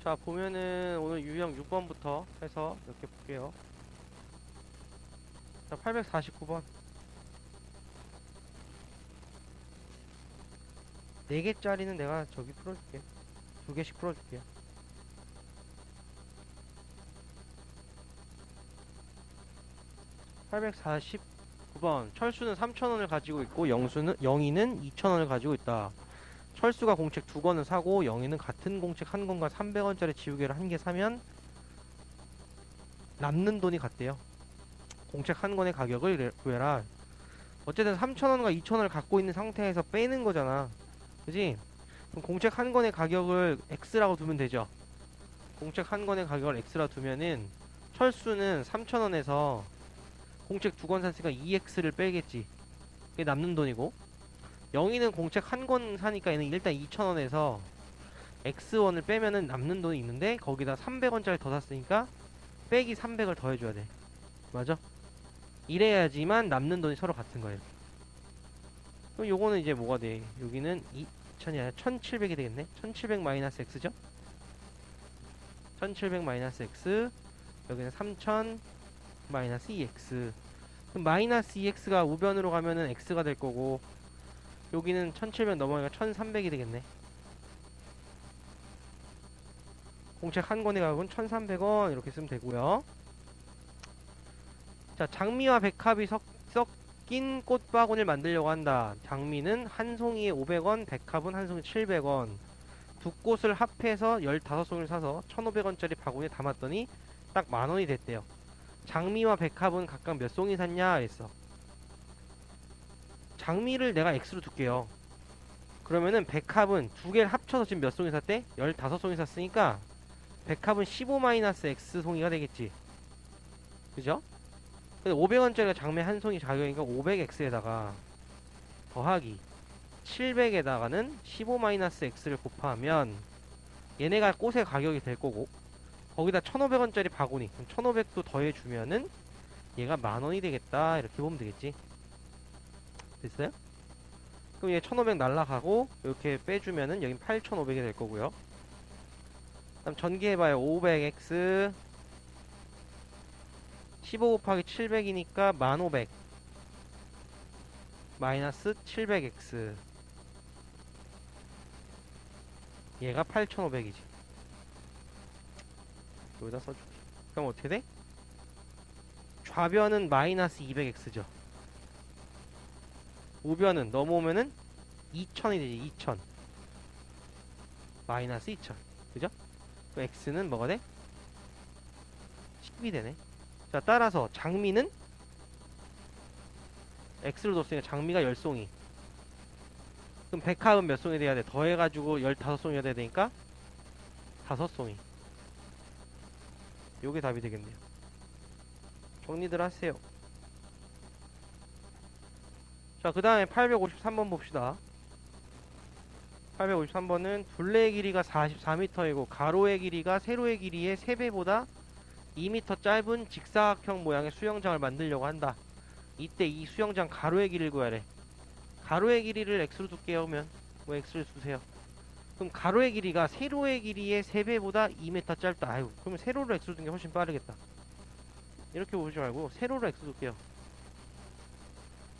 자, 보면은 오늘 유형 6번부터 해서 이렇게 볼게요. 자, 849번. 4개짜리는 내가 저기 풀어줄게. 2개씩 풀어줄게요. (849번) 철수는 3,000원을 가지고 있고 영희는 2,000원을 가지고 있다. 철수가 공책 2권을 사고 영희는 같은 공책 1권과 300원짜리 지우개를 1개 사면 남는 돈이 같대요. 공책 1권의 가격을 구해라. 어쨌든 3,000원과 2,000원을 갖고 있는 상태에서 빼는 거잖아. 그지? 그럼 공책 1권의 가격을 X라고 두면 되죠. 공책 1권의 가격을 X라 두면은 철수는 3,000원에서 공책 2권 샀으니까 2X를 빼겠지. 그게 남는 돈이고, 영희는 공책 1권 사니까 얘는 일단 2,000원에서 X1을 빼면은 남는 돈이 있는데 거기다 300원짜리 더 샀으니까 빼기 300을 더 해줘야 돼. 맞아? 이래야지만 남는 돈이 서로 같은 거예요. 그럼 요거는 이제 뭐가 돼? 여기는 2,000이 아니라 1,700이 되겠네? 1,700 마이너스 X죠? 1,700 마이너스 X, 여기는 3,000 마이너스 2X. 그럼 마이너스 2X가 우변으로 가면은 X가 될 거고, 여기는 1,700 넘어가니까 1,300이 되겠네. 공책 1권의 가격은 1,300원 이렇게 쓰면 되고요. 자, 장미와 백합이 섞인 꽃바구니를 만들려고 한다. 장미는 한 송이에 500원, 백합은 한 송이에 700원. 두 꽃을 합해서 15송이를 사서 1,500원짜리 바구니에 담았더니 딱 10,000원이 됐대요. 장미와 백합은 각각 몇 송이 샀냐 했어. 장미를 내가 X로 둘게요. 그러면은 백합은 두 개를 합쳐서 지금 몇 송이 샀대? 15송이 샀으니까 백합은 15-X 송이가 되겠지. 그죠? 근데 500원짜리가 장미 한 송이 가격이니까 500X에다가 더하기 700에다가는 15-X를 곱하면 얘네가 꽃의 가격이 될 거고, 거기다 1,500원짜리 바구니, 1,500도 더해주면은 얘가 10,000원이 되겠다. 이렇게 보면 되겠지. 됐어요? 그럼 얘 1,500 날라가고 이렇게 빼주면은 여긴 8,500이 될 거고요. 그다음 전개해봐요. 500X 15 곱하기 700이니까 1500 마이너스 700X, 얘가 8,500이지. 여기다 써줄게. 그럼 어떻게 돼? 좌변은 마이너스 200X죠. 우변은 넘어오면은 2,000이 되지. 2,000 마이너스 2,000. 그죠? 그럼 X는 뭐가 돼? 10이 되네. 자, 따라서 장미는 X로 뒀으니까 장미가 10송이. 그럼 백합은 몇 송이 돼야 돼? 더해가지고 15송이가 돼야 되니까 5송이. 요게 답이 되겠네요. 정리들 하세요. 자, 그 다음에 853번 봅시다. 853번은 둘레의 길이가 44m이고 가로의 길이가 세로의 길이의 3배보다 2m 짧은 직사각형 모양의 수영장을 만들려고 한다. 이때 이 수영장 가로의 길이를 구하래. 가로의 길이를 X로 둘게요. 그러면 뭐 X를 두세요. 그럼 가로의 길이가 세로의 길이의 3배보다 2m 짧다. 아유, 그러면 세로를 X로 두는 게 훨씬 빠르겠다. 이렇게 보지 말고 세로를 X 둘게요.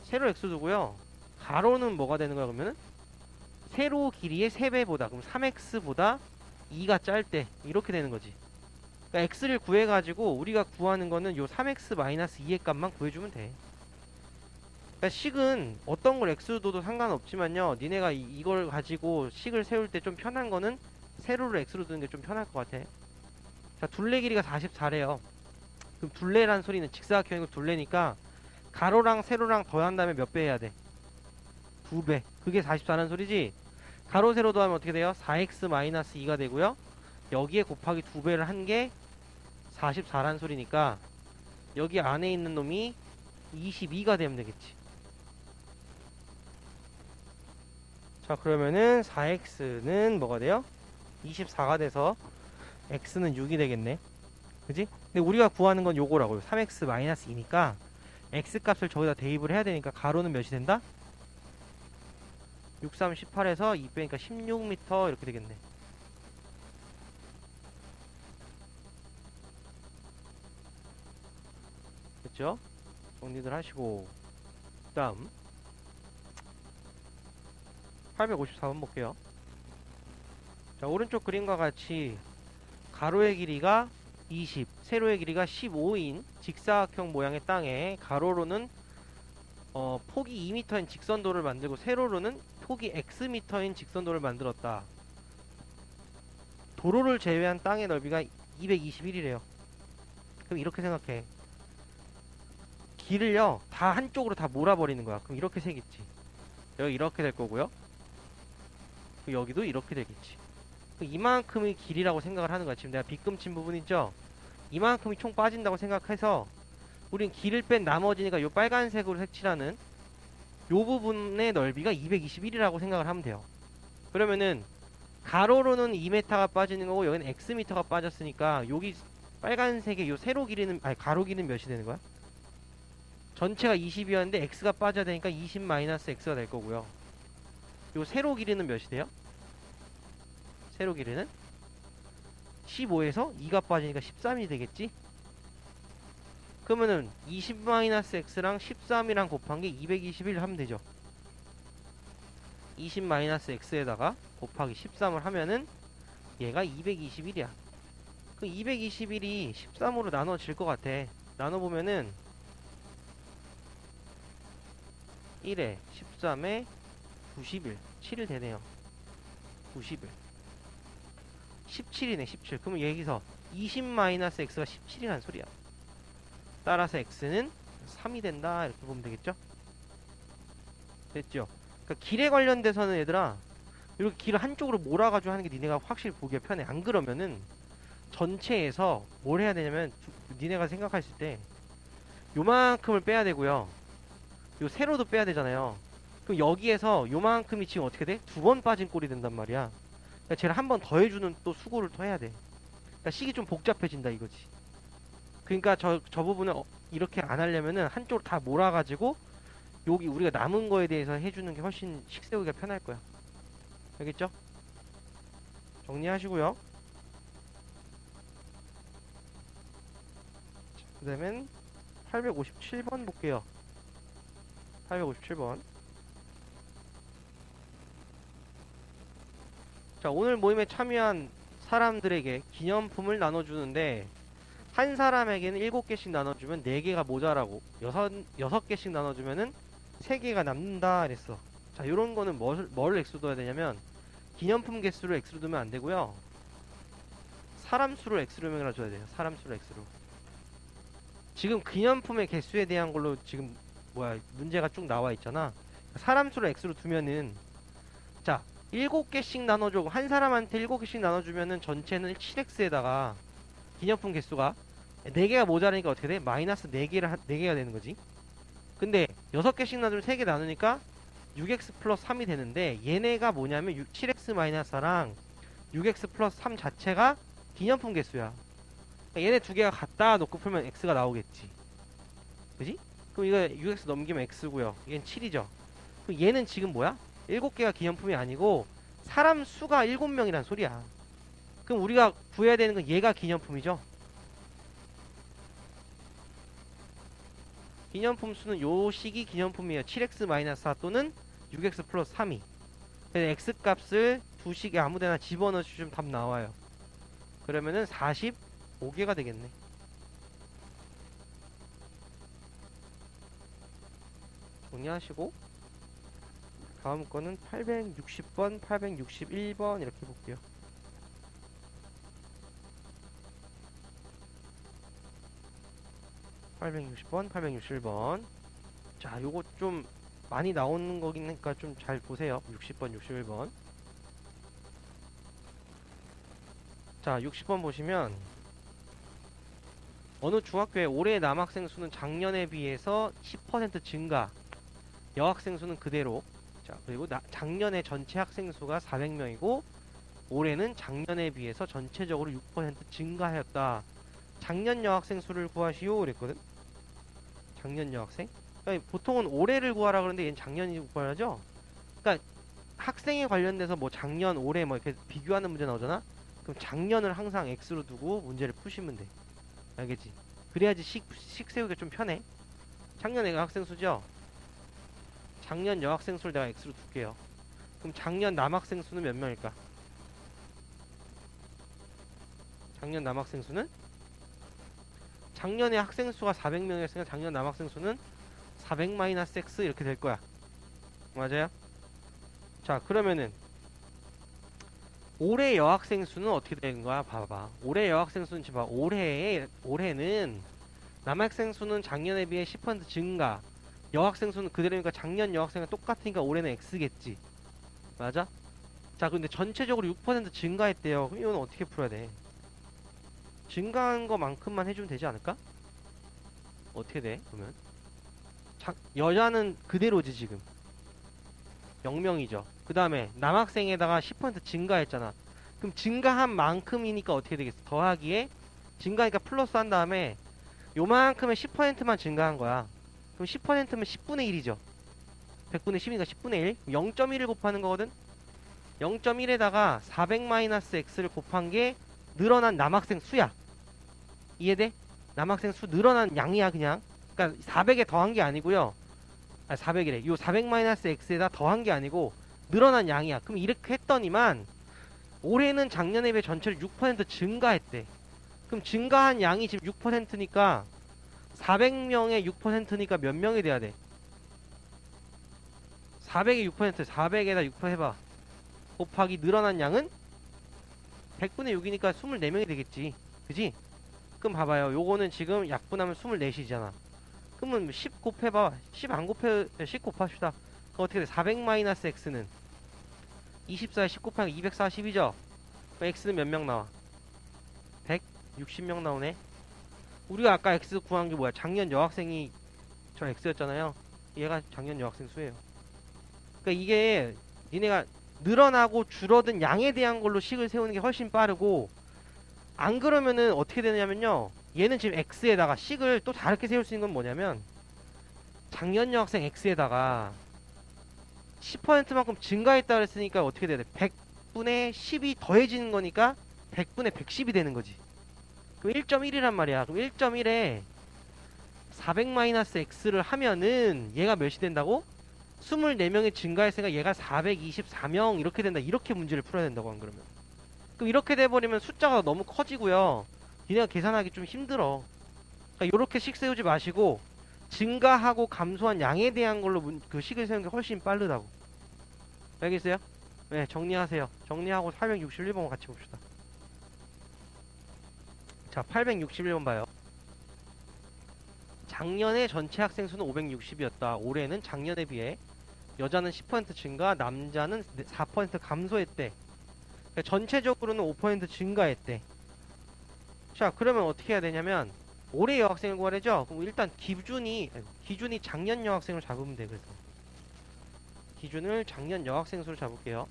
세로 X 두고요. 가로는 뭐가 되는 거야 그러면은? 세로 길이의 3배보다, 그럼 3x보다 2가 짧대. 이렇게 되는 거지. 그러니까 x를 구해가지고 우리가 구하는 거는 요 3x-2의 값만 구해주면 돼. 그러니까 식은 어떤 걸 x로 둬도 상관없지만요, 니네가 이걸 가지고 식을 세울 때 좀 편한 거는 세로를 x로 두는 게 좀 편할 것 같아. 자, 둘레 길이가 44래요. 그럼 둘레란 소리는 직사각형이고 둘레니까 가로랑 세로랑 더한 다음에 몇 배 해야 돼? 2배. 그게 44라는 소리지. 가로 세로 더하면 어떻게 돼요? 4x-2가 되고요. 여기에 곱하기 2배를 한 게 44라는 소리니까 여기 안에 있는 놈이 22가 되면 되겠지. 자, 그러면은 4x는 뭐가 돼요? 24가 돼서 x는 6이 되겠네. 그지? 근데 우리가 구하는 건 요거라고요. 3x-2니까 x 값을 저기다 대입을 해야 되니까 가로는 몇이 된다? 6, 3, 18에서 2 빼니까 16m 이렇게 되겠네. 되겠죠? 정리들 하시고 다음 854번 볼게요. 자, 오른쪽 그림과 같이 가로의 길이가 20, 세로의 길이가 15인 직사각형 모양의 땅에 가로로는 폭이 2m인 직선도를 만들고 세로로는 폭이 xm인 직선도를 만들었다. 도로를 제외한 땅의 넓이가 221이래요. 그럼 이렇게 생각해. 길을요 다 한쪽으로 다 몰아버리는 거야. 그럼 이렇게 생겼지. 여기 이렇게 될 거고요. 여기도 이렇게 되겠지. 이만큼의 길이라고 생각을 하는 거야. 지금 내가 빗금친 부분 있죠? 이만큼이 총 빠진다고 생각해서 우린 길을 뺀 나머지니까 요 빨간색으로 색칠하는 요 부분의 넓이가 221이라고 생각을 하면 돼요. 그러면은 가로로는 2m가 빠지는 거고 여기는 xm가 빠졌으니까 여기 빨간색의 요 세로 길이는 아니 가로 길이는 몇이 되는 거야? 전체가 20이었는데 x가 빠져야 되니까 20-x가 될 거고요. 요 세로 길이는 몇이 돼요? 세로 길이는 15에서 2가 빠지니까 13이 되겠지? 그러면은 20-x랑 13이랑 곱한 게 221 하면 되죠. 20-x에다가 곱하기 13을 하면은 얘가 221이야. 그 221이 13으로 나눠질 것 같아. 나눠보면은 1에 13에 91, 7일 되네요. 91 17이네 17. 그러면 여기서 20-x가 17이란 소리야. 따라서 x는 3이 된다 이렇게 보면 되겠죠? 됐죠? 그러니까 길에 관련돼서는 얘들아 이렇게 길을 한쪽으로 몰아가지고 하는 게 니네가 확실히 보기가 편해. 안 그러면은 전체에서 뭘 해야 되냐면 니네가 생각했을 때 요만큼을 빼야 되고요. 요 세로도 빼야 되잖아요. 그럼 여기에서 요만큼이 지금 어떻게 돼? 2번 빠진 꼴이 된단 말이야. 그러니까 쟤를 한 번 더 해주는 또 수고를 더 해야 돼. 그러니까 식이 좀 복잡해진다 이거지. 그러니까 저 부분을 이렇게 안 하려면은 한쪽으로 다 몰아가지고 여기 우리가 남은 거에 대해서 해주는 게 훨씬 식 세우기가 편할 거야. 알겠죠? 정리하시고요. 그 다음엔 857번 볼게요. 857번. 자, 오늘 모임에 참여한 사람들에게 기념품을 나눠주는데 한 사람에게는 7개씩 나눠주면 4개가 모자라고 6개씩 나눠주면은 3개가 남는다 그랬어. 자, 요런 거는 뭘 X로 둬야 되냐면 기념품 개수를 X로 두면 안 되고요. 사람 수를 X로 명을줘야 돼요. 사람 수를 X로. 지금 기념품의 개수에 대한 걸로 지금 문제가 쭉 나와 있잖아. 사람 수를 X로 두면은 자, 7개씩 나눠주고 한 사람한테 7개씩 나눠주면은 전체는 7X에다가 기념품 개수가 4개가 모자라니까 어떻게 돼? 마이너스 4개가 되는 거지. 근데 6개씩 나누면 3개 나누니까 6x 플러스 3이 되는데 얘네가 뭐냐면 7x 마이너스 4랑 6x 플러스 3 자체가 기념품 개수야. 그러니까 얘네 두 개가 갖다 놓고 풀면 x가 나오겠지. 그지? 그럼 이거 6x 넘기면 x고요. 얘는 7이죠. 그럼 얘는 지금 뭐야? 7개가 기념품이 아니고 사람 수가 7명이란 소리야. 그럼 우리가 구해야 되는 건 얘가 기념품이죠. 기념품 수는 요 식이 기념품이에요. 7x-4 또는 6x 플러스 3이. 그래서 x 값을 두 식에 아무데나 집어넣으시면 답 나와요. 그러면은 45개가 되겠네. 정리하시고 다음 거는 860번, 861번 이렇게 볼게요. (860번) 861번. 자, 요거 좀 많이 나오는 거니까 좀 잘 보세요. 60번 61번. 자, 60번 보시면 어느 중학교에 올해 남학생 수는 작년에 비해서 10% 증가, 여학생 수는 그대로. 자, 그리고 작년에 전체 학생 수가 400명이고 올해는 작년에 비해서 전체적으로 6% 증가하였다. 작년 여학생 수를 구하시오 그랬거든. 작년 여학생. 그러니까 보통은 올해를 구하라 그러는데 얘는 작년이 구하죠. 그러니까 학생에 관련돼서 뭐 작년, 올해 뭐 이렇게 비교하는 문제 나오잖아. 그럼 작년을 항상 X로 두고 문제를 푸시면 돼. 알겠지? 그래야지 식 세우기가 좀 편해. 작년 여학생 수죠? 작년 여학생 수를 내가 X로 둘게요. 그럼 작년 남학생 수는 몇 명일까? 작년 남학생 수는? 작년에 학생 수가 400명이었으니까 작년 남학생 수는 400-X 이렇게 될 거야. 맞아요? 자, 그러면은 올해 여학생 수는 어떻게 되는 거야? 봐봐. 올해 여학생 수는 지금 봐. 올해는 남학생 수는 작년에 비해 10% 증가. 여학생 수는 그대로니까 작년 여학생과 똑같으니까 올해는 X겠지. 맞아? 자, 근데 전체적으로 6% 증가했대요. 그럼 이건 어떻게 풀어야 돼? 증가한 거만큼만 해주면 되지 않을까? 어떻게 돼? 그러면 여자는 그대로지 지금 0명이죠. 그 다음에 남학생에다가 10% 증가했잖아. 그럼 증가한 만큼이니까 어떻게 되겠어? 더하기에 증가니까 플러스 한 다음에 요만큼의 10%만 증가한 거야. 그럼 10%면 10분의 1이죠. 100분의 10이니까 10분의 1. 0.1을 곱하는 거거든. 0.1에다가 400-X를 곱한 게 늘어난 남학생 수야. 이해돼? 남학생 수 늘어난 양이야 그냥. 그러니까 400에 더한 게 아니고요. 400이래. 요 400-X에다 더한 게 아니고 늘어난 양이야. 그럼 이렇게 했더니만 올해는 작년에 비해 전체로 6% 증가했대. 그럼 증가한 양이 지금 6%니까 400명의 6%니까 몇 명이 돼야 돼? 400의 6%, 400에다 6% 해봐. 곱하기 늘어난 양은 100분의 6이니까 24명이 되겠지. 그지? 그럼 봐봐요. 요거는 지금 약분하면 24시잖아. 그러면 10 곱해봐. 10 안 곱해, 10 곱합시다. 그럼 어떻게 돼? 400-X는 24에 10 곱하면 240이죠? 그럼 X는 몇 명 나와? 160명 나오네. 우리가 아까 X 구한 게 뭐야? 작년 여학생이 저 X였잖아요. 얘가 작년 여학생 수예요. 그러니까 이게 니네가 늘어나고 줄어든 양에 대한 걸로 식을 세우는 게 훨씬 빠르고, 안 그러면은 어떻게 되냐면요. 얘는 지금 X에다가 식을 또 다르게 세울 수 있는 건 뭐냐면, 작년 여학생 X에다가 10%만큼 증가했다 그랬으니까 어떻게 돼야 돼? 100분의 10이 더해지는 거니까 100분의 110이 되는 거지. 그럼 1.1이란 말이야. 그럼 1.1에 400-X를 하면은 얘가 몇이 된다고? 24명이 증가했으니까 얘가 424명 이렇게 된다. 이렇게 문제를 풀어야 된다고 안 그러면. 그럼 이렇게 돼버리면 숫자가 너무 커지고요. 니네가 계산하기 좀 힘들어. 그러니까 이렇게 식 세우지 마시고 증가하고 감소한 양에 대한 걸로 그 식을 세우는 게 훨씬 빠르다고. 알겠어요? 네, 정리하세요. 정리하고 861번 같이 봅시다. 자, 861번 봐요. 작년에 전체 학생 수는 560이었다. 올해는 작년에 비해 여자는 10% 증가, 남자는 4% 감소했대. 그러니까 전체적으로는 5% 증가했대. 자, 그러면 어떻게 해야 되냐면 올해 여학생을 구하래죠? 그럼 일단 기준이 작년 여학생을 잡으면 돼. 그래서 기준을 작년 여학생 수를 잡을게요.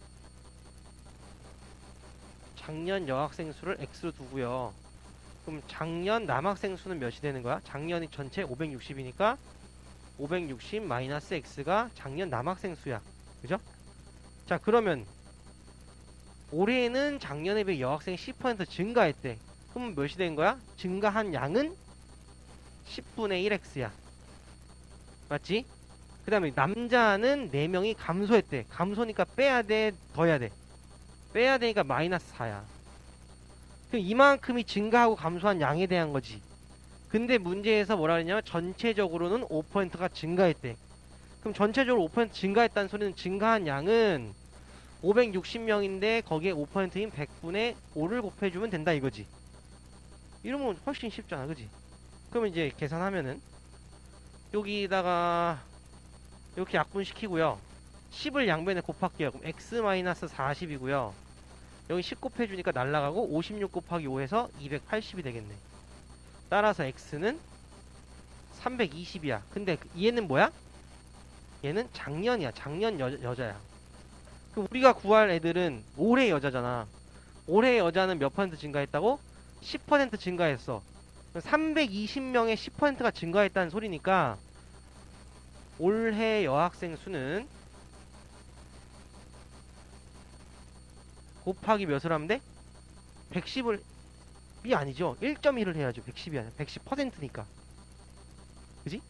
작년 여학생 수를 X로 두고요. 그럼 작년 남학생 수는 몇이 되는 거야? 작년이 전체 560이니까 560 마이너스 X가 작년 남학생 수야. 그죠? 자, 그러면 올해는 작년에 비해 여학생이 10% 증가했대. 그럼 몇이 된 거야? 증가한 양은 10분의 1X야. 맞지? 그 다음에 남자는 4명이 감소했대. 감소니까 빼야 돼? 더 해야 돼? 빼야 되니까 마이너스 4야. 그럼 이만큼이 증가하고 감소한 양에 대한 거지. 근데 문제에서 뭐라 그랬냐면 전체적으로는 5%가 증가했대. 그럼 전체적으로 5% 증가했다는 소리는 증가한 양은 560명인데 거기에 5%인 100분의 5를 곱해주면 된다 이거지. 이러면 훨씬 쉽잖아. 그지? 그러면 이제 계산하면은 여기다가 이렇게 약분시키고요. 10을 양변에 곱할게요. 그럼 x-40이고요. 여기 10 곱해주니까 날라가고 56 곱하기 5해서 280이 되겠네. 따라서 x는 320이야. 근데 얘는 뭐야? 얘는 작년이야. 작년 여자야. 그럼 우리가 구할 애들은 올해 여자잖아. 올해 여자는 몇 퍼센트 증가했다고? 10% 증가했어. 320명의 10%가 증가했다는 소리니까 올해 여학생 수는 곱하기 몇을 하면 돼? 110을 110이 아니죠. 1.1을 해야죠. 110이 아니라 110%니까. 그지?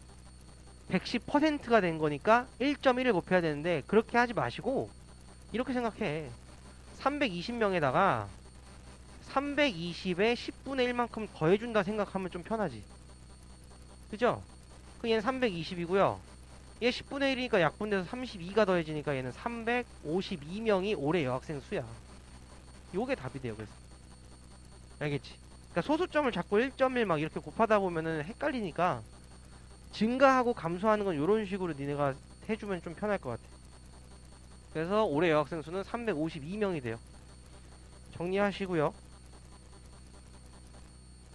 110%가 된 거니까 1.1을 곱해야 되는데 그렇게 하지 마시고 이렇게 생각해. 320명에다가 320에 10분의 1만큼 더해준다 생각하면 좀 편하지. 그죠? 그 얘는 320이고요. 얘 10분의 1이니까 약분돼서 32가 더해지니까 얘는 352명이 올해 여학생 수야. 요게 답이 돼요. 그래서 알겠지? 그러니까 소수점을 자꾸 1.1 막 이렇게 곱하다 보면은 헷갈리니까 증가하고 감소하는 건 요런 식으로 니네가 해주면 좀 편할 것 같아. 그래서 올해 여학생 수는 352명이 돼요. 정리하시고요.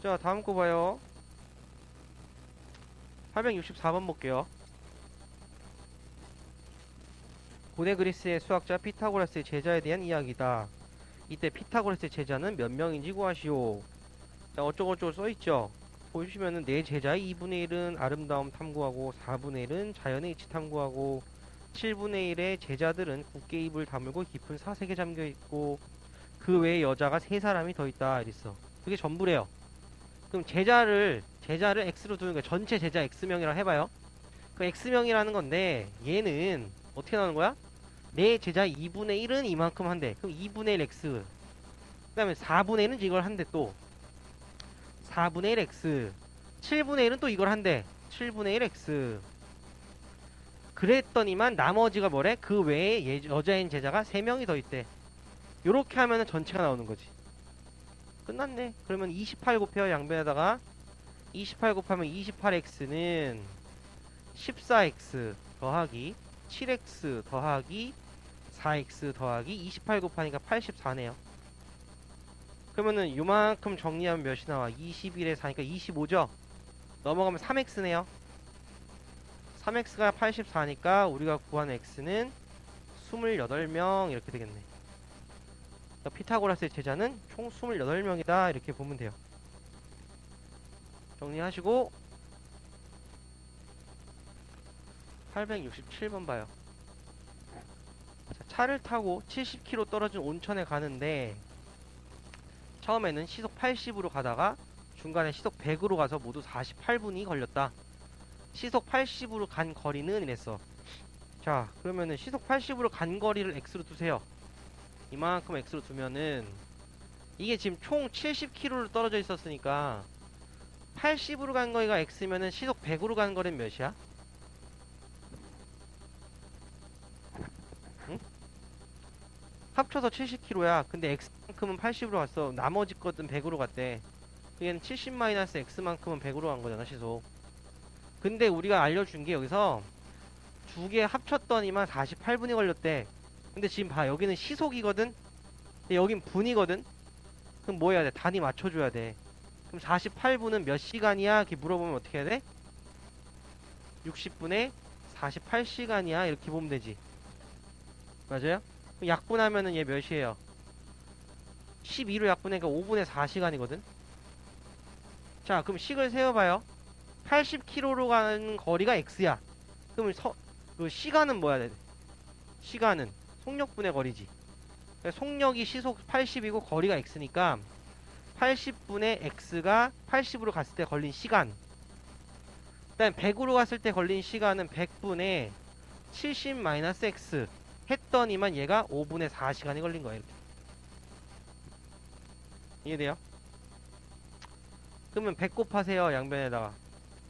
자, 다음 거 봐요. 864번 볼게요. 고대 그리스의 수학자 피타고라스의 제자에 대한 이야기다. 이때 피타고라스의 제자는 몇 명인지 구하시오. 자, 어쩌고저쩌고 써있죠. 보시면은 내 제자의 2분의 1은 아름다움 탐구하고 4분의 1은 자연의 이치 탐구하고 7분의 1의 제자들은 굳게 입을 다물고 깊은 사색에 잠겨있고 그 외에 여자가 3사람이 더 있다 이랬어. 그게 전부래요. 그럼 제자를 X로 두는 거야. 전체 제자 X명이라 해봐요. 그 X명이라는 건데 얘는 어떻게 나오는 거야? 내 제자 2분의 1은 이만큼 한대. 그럼 2분의 1 X. 그 다음에 4분의 1은 이걸 한대 또. 4분의 1 X. 7분의 1은 또 이걸 한대. 7분의 1 X. 그랬더니만 나머지가 뭐래? 그 외에 여자인 제자가 3명이 더 있대. 요렇게 하면은 전체가 나오는 거지. 끝났네. 그러면 28 곱해요. 양변에다가 28 곱하면 28x는 14x 더하기 7x 더하기 4x 더하기 28 곱하니까 84네요. 그러면은 요만큼 정리하면 몇이 나와? 21에 4니까 25죠? 넘어가면 3x네요. 3x가 84니까 우리가 구한 x는 28명 이렇게 되겠네. 그러니까 피타고라스의 제자는 총 28명이다 이렇게 보면 돼요. 정리하시고 867번 봐요. 자, 차를 타고 70km 떨어진 온천에 가는데 처음에는 시속 80으로 가다가 중간에 시속 100으로 가서 모두 48분이 걸렸다. 시속 80으로 간 거리는 이랬어. 자, 그러면은 시속 80으로 간 거리를 x로 두세요. 이만큼 x로 두면은 이게 지금 총 70km로 떨어져 있었으니까 80으로 간 거리가 x면은 시속 100으로 간 거리는 몇이야? 응? 합쳐서 70km야. 근데 x만큼은 80으로 갔어. 나머지 것은 100으로 갔대. 얘는 70-x만큼은 100으로 간 거잖아, 시속. 근데 우리가 알려준 게 여기서 두 개 합쳤더니만 48분이 걸렸대. 근데 지금 봐. 여기는 시속이거든? 근데 여긴 분이거든? 그럼 뭐 해야 돼? 단위 맞춰줘야 돼. 그럼 48분은 몇 시간이야? 이렇게 물어보면 어떻게 해야 돼? 60분에 48시간이야? 이렇게 보면 되지. 맞아요? 그럼 약분하면은 얘 몇이에요? 12로 약분하니까 5분의 4시간이거든? 자, 그럼 식을 세워봐요. 80km로 가는 거리가 x야. 그럼 그 시간은 뭐야 돼? 시간은 속력분의 거리지. 그러니까 속력이 시속 80이고 거리가 x니까 80분의 x가 80으로 갔을 때 걸린 시간. 그다음 100으로 갔을 때 걸린 시간은 100분의 70-x 했더니만 얘가 5분의 4시간이 걸린 거야. 이렇게. 이해돼요? 그러면 100 곱하세요. 양변에다가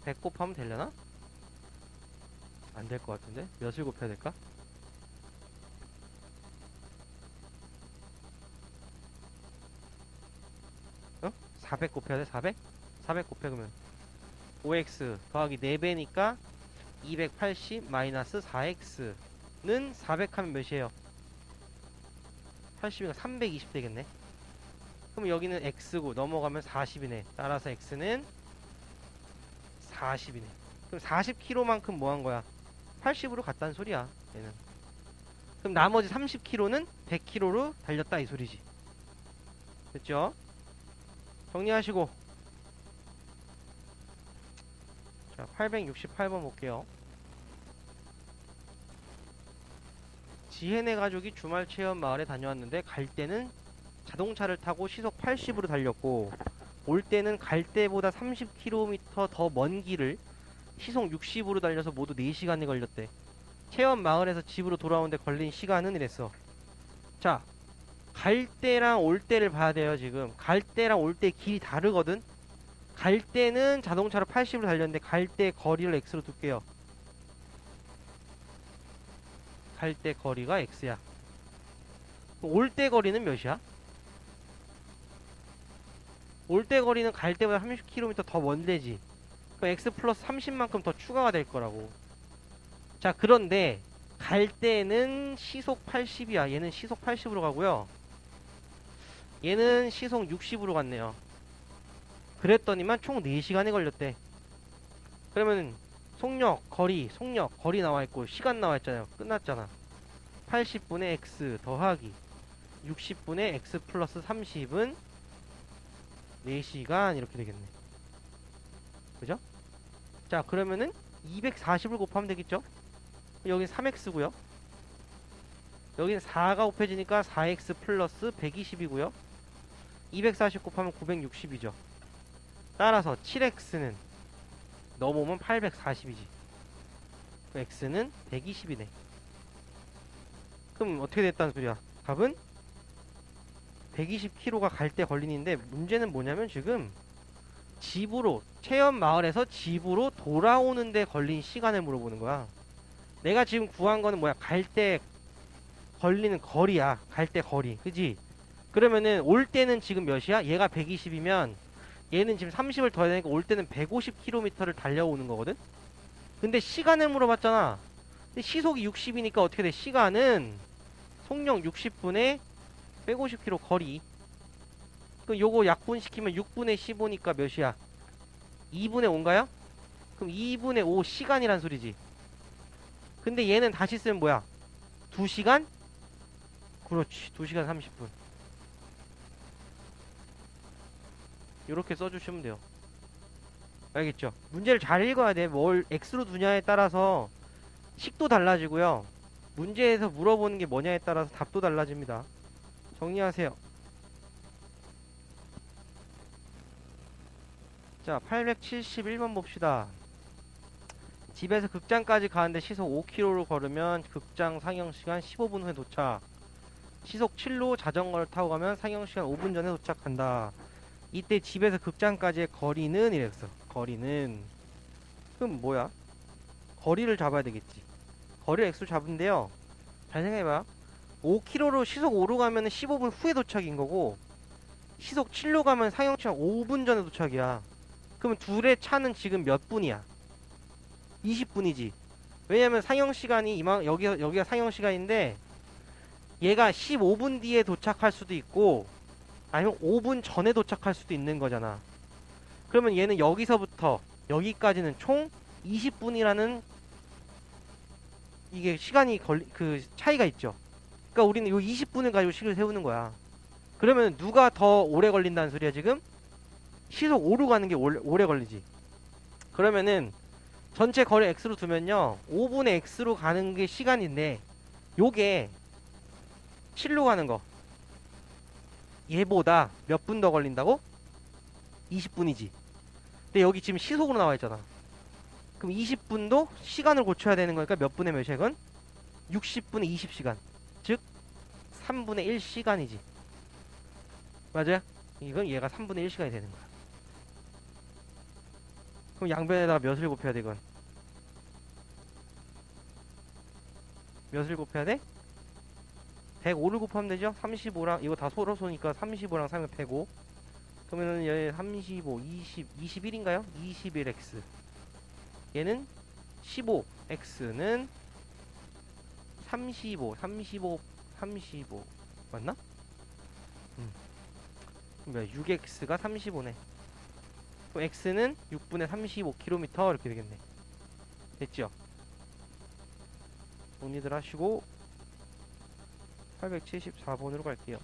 100 곱하면 되려나? 안 될 것 같은데? 몇을 곱해야 될까? 어? 400 곱해야 돼? 400? 400 곱해 그러면 5x 더하기 4배니까 280-4x는 400 하면 몇이에요? 80이니까 320 되겠네. 그럼 여기는 x고 넘어가면 40이네. 따라서 x는 40이네. 그럼 40km만큼 뭐 한 거야? 80으로 갔다는 소리야. 얘는. 그럼 나머지 30km는 100km로 달렸다 이 소리지. 됐죠? 정리하시고 자, 868번 볼게요. 지혜네 가족이 주말 체험 마을에 다녀왔는데 갈 때는 자동차를 타고 시속 80으로 달렸고 올 때는 갈 때보다 30km 더 먼 길을 시속 60으로 달려서 모두 4시간이 걸렸대. 체험 마을에서 집으로 돌아오는데 걸린 시간은 이랬어. 자, 갈 때랑 올 때를 봐야 돼요. 지금 갈 때랑 올 때 길이 다르거든. 갈 때는 자동차로 80으로 달렸는데 갈 때 거리를 x로 둘게요. 갈 때 거리가 x야. 올 때 거리는 몇이야? 올 때 거리는 갈 때보다 30km 더 먼데지. 그럼 x 플러스 30만큼 더 추가가 될 거라고. 자, 그런데 갈 때는 시속 80이야. 얘는 시속 80으로 가고요. 얘는 시속 60으로 갔네요. 그랬더니만 총 4시간이 걸렸대. 그러면 속력, 거리 나와있고 시간 나와있잖아요. 끝났잖아. 80분의 x 더하기 60분의 x 플러스 30은 4시간 이렇게 되겠네. 그죠? 자, 그러면은 240을 곱하면 되겠죠? 여긴 3x고요. 여긴 4가 곱해지니까 4x 플러스 120이고요. 240 곱하면 960이죠. 따라서 7x는 넘어오면 840이지. x는 120이네. 그럼 어떻게 됐다는 소리야? 답은 120km가 갈 때 걸리는데, 문제는 뭐냐면 지금 집으로, 체험 마을에서 집으로 돌아오는데 걸린 시간을 물어보는 거야. 내가 지금 구한 거는 뭐야? 갈 때 걸리는 거리야. 갈 때 거리. 그지? 그러면은 올 때는 지금 몇이야? 얘가 120이면 얘는 지금 30을 더해야 되니까 올 때는 150km를 달려오는 거거든? 근데 시간을 물어봤잖아. 근데 시속이 60이니까 어떻게 돼? 시간은 속력 60분에 150km 거리. 그럼 요거 약분시키면 6분의 15니까 몇이야? 2분의 5인가요? 그럼 2분의 5 시간이란 소리지. 근데 얘는 다시 쓰면 뭐야? 2시간? 그렇지. 2시간 30분. 요렇게 써주시면 돼요. 알겠죠? 문제를 잘 읽어야 돼. 뭘 x로 두냐에 따라서 식도 달라지고요. 문제에서 물어보는 게 뭐냐에 따라서 답도 달라집니다. 정리하세요. 자, 871번 봅시다. 집에서 극장까지 가는데 시속 5km로 걸으면 극장 상영시간 15분 후에 도착. 시속 7로 자전거를 타고 가면 상영시간 5분 전에 도착한다. 이때 집에서 극장까지의 거리는 이랬어. 거리는, 그럼 뭐야? 거리를 잡아야 되겠지. 거리를 x로 잡은데요. 잘 생각해봐. 5km로 시속 5로 가면 15분 후에 도착인 거고, 시속 7로 가면 상영시간 5분 전에 도착이야. 그러면 둘의 차는 지금 몇 분이야? 20분이지. 왜냐면 상영시간이 여기가 상영시간인데, 얘가 15분 뒤에 도착할 수도 있고 아니면 5분 전에 도착할 수도 있는 거잖아. 그러면 얘는 여기서부터 여기까지는 총 20분이라는 이게 시간이 그 차이가 있죠. 그러니까 우리는 이 20분을 가지고 식을 세우는 거야. 그러면 누가 더 오래 걸린다는 소리야 지금? 시속 5로 가는 게 오래 걸리지. 그러면은 전체 거리 x로 두면요, 5분의 x로 가는 게 시간인데 요게 7로 가는 거, 얘보다 몇 분 더 걸린다고? 20분이지. 근데 여기 지금 시속으로 나와 있잖아. 그럼 20분도 시간을 고쳐야 되는 거니까 몇 분의 몇이야 이건? 60분의 20시간. 즉 3분의 1시간이지. 맞아요? 이건 얘가 3분의 1시간이 되는 거야. 그럼 양변에다가 몇을 곱해야 돼 이건? 몇을 곱해야 돼? 105를 곱하면 되죠? 35랑 이거 다 서로 쏘니까 35랑 3은 105. 그러면은 얘 35, 20, 21인가요? 21x. 얘는 15x는 35 맞나? 그럼 6x가 35네. 그럼 x는 6분의 35km 이렇게 되겠네. 됐죠? 정리들 하시고 874번으로 갈게요.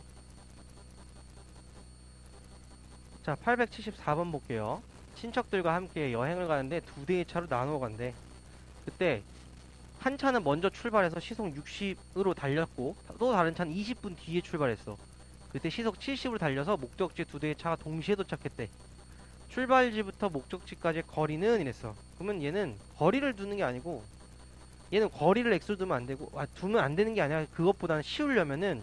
자, 874번 볼게요. 친척들과 함께 여행을 가는데 두 대의 차로 나누어 간대. 그때 한 차는 먼저 출발해서 시속 60으로 달렸고 또 다른 차는 20분 뒤에 출발했어. 그때 시속 70으로 달려서 목적지 두 대의 차가 동시에 도착했대. 출발지부터 목적지까지의 거리는 이랬어. 그러면 얘는 거리를 두는 게 아니고, 얘는 거리를 x로 두면 안 되고, 두면 안 되는 게 아니라 그것보다는 쉬우려면은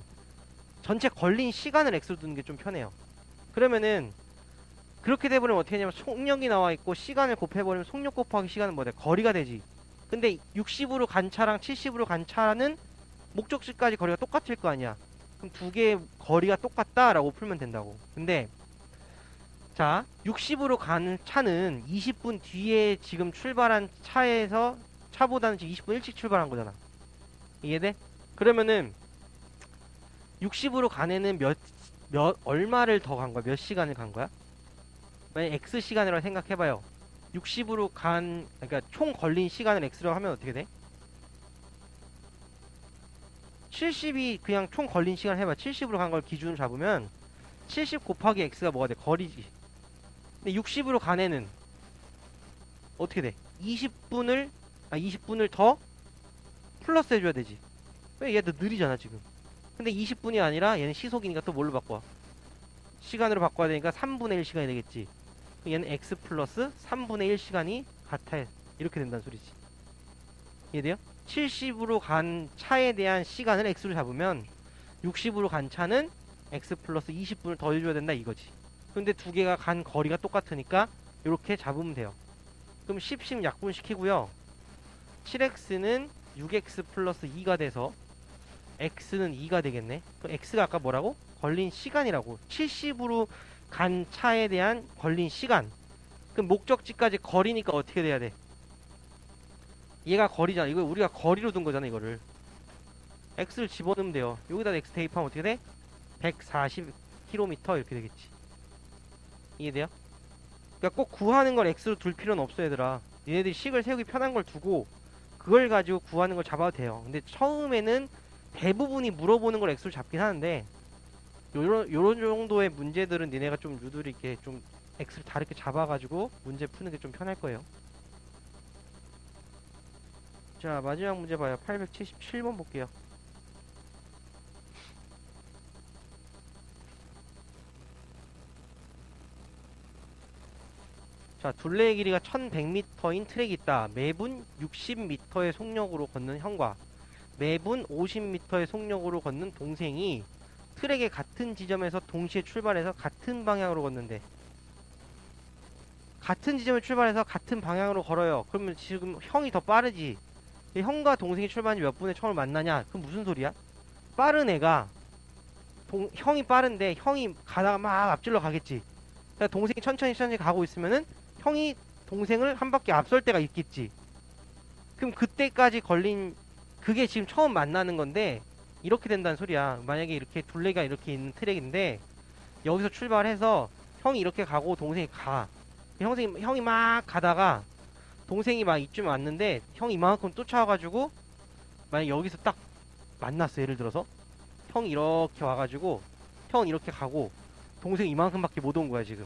전체 걸린 시간을 x로 두는 게 좀 편해요. 그러면은 그렇게 돼버리면 어떻게 되냐면 속력이 나와 있고 시간을 곱해버리면 속력 곱하기 시간은 뭐 돼? 거리가 되지. 근데 60으로 간 차랑 70으로 간 차는 목적지까지 거리가 똑같을 거 아니야. 그럼 두 개의 거리가 똑같다라고 풀면 된다고. 근데 자, 60으로 가는 차는 20분 뒤에 지금 출발한 차에서 차보다는 지금 20분 일찍 출발한 거잖아. 이해돼? 그러면은 60으로 간 애는 얼마를 더 간 거야? 몇 시간을 간 거야? 만약 x 시간이라고 생각해봐요. 60으로 그러니까 총 걸린 시간을 x로 하면 어떻게 돼? 70이 그냥 총 걸린 시간 해봐. 70으로 간 걸 기준으로 잡으면 70 곱하기 x가 뭐가 돼? 거리지. 근데 60으로 간 애는 어떻게 돼? 20분을 더 플러스 해줘야 되지. 왜? 얘도 느리잖아 지금. 근데 20분이 아니라 얘는 시속이니까 또 뭘로 바꿔? 시간으로 바꿔야 되니까 3분의 1 시간이 되겠지. 얘는 x 플러스 3분의 1 시간이 같아. 이렇게 된다는 소리지. 이해돼요? 70으로 간 차에 대한 시간을 x로 잡으면 60으로 간 차는 x 플러스 20분을 더 해줘야 된다 이거지. 근데 두 개가 간 거리가 똑같으니까 이렇게 잡으면 돼요. 그럼 10 약분시키고요. 7x는 6x 플러스 2가 돼서 x는 2가 되겠네. 그럼 x가 아까 뭐라고? 걸린 시간이라고. 70으로 간 차에 대한 걸린 시간. 그럼 목적지까지 거리니까 어떻게 돼야 돼? 얘가 거리잖아. 이거 우리가 거리로 둔 거잖아 이거를. x를 집어넣으면 돼요. 여기다 x 대입하면 어떻게 돼? 140km 이렇게 되겠지. 이해돼요? 그러니까 꼭 구하는 걸 x로 둘 필요는 없어 얘들아. 얘네들이 식을 세우기 편한 걸 두고 그걸 가지고 구하는 걸 잡아도 돼요. 근데 처음에는 대부분이 물어보는 걸 x로 잡긴 하는데 요런 정도의 문제들은 니네가 좀 유도리 있게 좀 x를 다르게 잡아가지고 문제 푸는 게 좀 편할 거예요. 자, 마지막 문제 봐요. 877번 볼게요. 자, 둘레의 길이가 1100m인 트랙이 있다. 매분 60m의 속력으로 걷는 형과 매분 50m의 속력으로 걷는 동생이 트랙의 같은 지점에서 동시에 출발해서 같은 방향으로 걷는데, 같은 지점에 출발해서 같은 방향으로 걸어요. 그러면 지금 형이 더 빠르지. 형과 동생이 출발한 지 몇 분에 처음 만나냐? 그럼 무슨 소리야? 빠른 애가 형이 빠른데 형이 가다가 막 앞질러 가겠지. 그러니까 동생이 천천히 가고 있으면은 형이 동생을 한 바퀴 앞설 때가 있겠지. 그럼 그때까지 걸린 그게 지금 처음 만나는 건데 이렇게 된다는 소리야. 만약에 이렇게 둘레가 이렇게 있는 트랙인데 여기서 출발해서 형이 이렇게 가고 동생이 가. 형이 막 가다가 동생이 막 이쯤 왔는데 형이 이만큼 쫓아와가지고 만약 여기서 딱 만났어. 예를 들어서 형이 이렇게 와가지고 형은 이렇게 가고 동생이 이만큼밖에 못 온 거야 지금.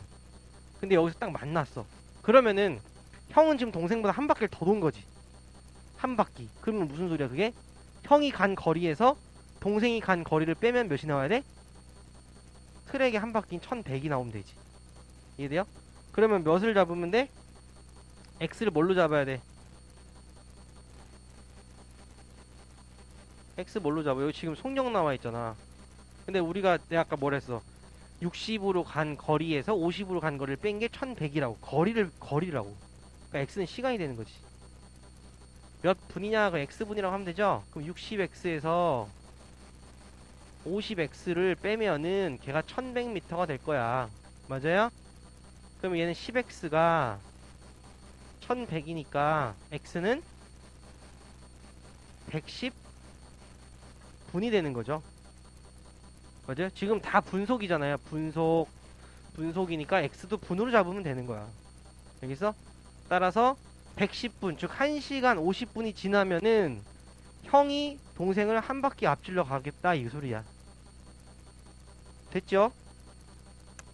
근데 여기서 딱 만났어. 그러면은 형은 지금 동생보다 한 바퀴를 더 돈 거지. 한 바퀴. 그러면 무슨 소리야 그게? 형이 간 거리에서 동생이 간 거리를 빼면 몇이 나와야 돼? 트랙에 한 바퀴 1100이 나오면 되지. 이해돼요? 그러면 몇을 잡으면 돼? x를 뭘로 잡아야 돼? x 뭘로 잡아? 여기 지금 속력 나와 있잖아. 근데 내가 아까 뭐랬어? 60으로 간 거리에서 50으로 간 거리를 뺀 게 1100이라고. 거리라고. 그러니까 x는 시간이 되는 거지. 몇 분이냐? 그 x분이라고 하면 되죠? 그럼 60x에서 50x를 빼면은 걔가 1100m가 될 거야. 맞아요? 그럼 얘는 10x가 1100이니까 x는 110분이 되는 거죠. 맞아요? 지금 다 분속이잖아요. 분속이니까 x도 분으로 잡으면 되는 거야. 알겠어? 따라서 110분, 즉 1시간 50분이 지나면은 형이 동생을 한 바퀴 앞질러 가겠다 이 소리야. 됐죠?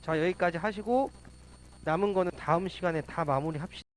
자, 여기까지 하시고 남은 거는 다음 시간에 다 마무리 합시다.